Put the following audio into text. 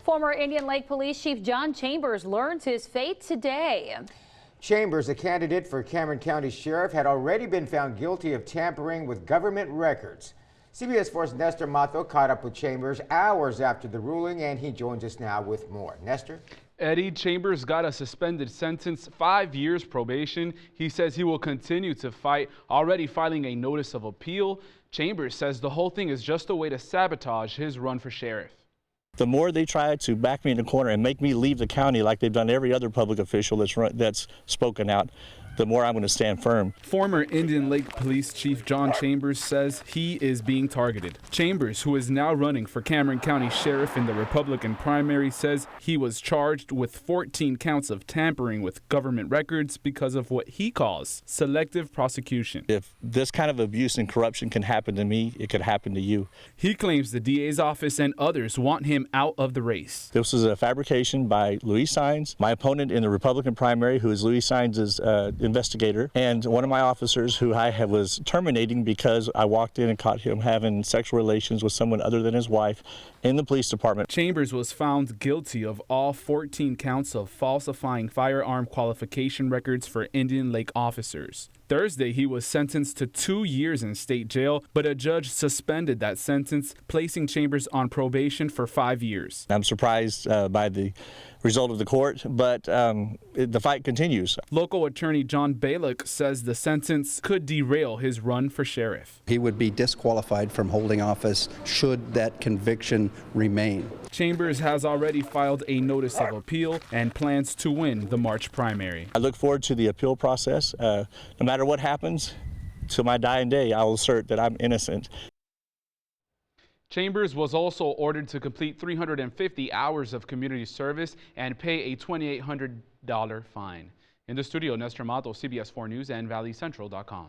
Former Indian Lake Police Chief John Chambers learns his fate today. Chambers, a candidate for Cameron County Sheriff, had already been found guilty of tampering with government records. CBS 4's Nestor Mato caught up with Chambers hours after the ruling, and he joins us now with more. Nestor? Eddie, Chambers got a suspended sentence, 5 years probation. He says he will continue to fight, already filing a notice of appeal. Chambers says the whole thing is just a way to sabotage his run for sheriff. The more they try to back me in the corner and make me leave the county like they've done every other public official that's spoken out, the more I'm going to stand firm. Former Indian Lake Police Chief John Chambers says he is being targeted. Chambers, who is now running for Cameron County Sheriff in the Republican primary, says he was charged with 14 counts of tampering with government records because of what he calls selective prosecution. If this kind of abuse and corruption can happen to me, it could happen to you. He claims the DA's office and others want him out of the race. This was a fabrication by Luis Saenz, my opponent in the Republican primary, who is Luis Saenz's investigator, and one of my officers who I was terminating because I walked in and caught him having sexual relations with someone other than his wife in the police department. Chambers was found guilty of all 14 counts of falsifying firearm qualification records for Indian Lake officers. Thursday, he was sentenced to 2 years in state jail, but a judge suspended that sentence, placing Chambers on probation for 5 years. I'm surprised by the result of the court, but the fight continues. Local attorney John Balick says the sentence could derail his run for sheriff. He would be disqualified from holding office should that conviction remain. Chambers has already filed a notice of appeal and plans to win the March primary. I look forward to the appeal process. No matter what happens, till my dying day, I will assert that I'm innocent. Chambers was also ordered to complete 350 hours of community service and pay a $2,800 fine. In the studio, Nestor Mato, CBS 4 News and ValleyCentral.com.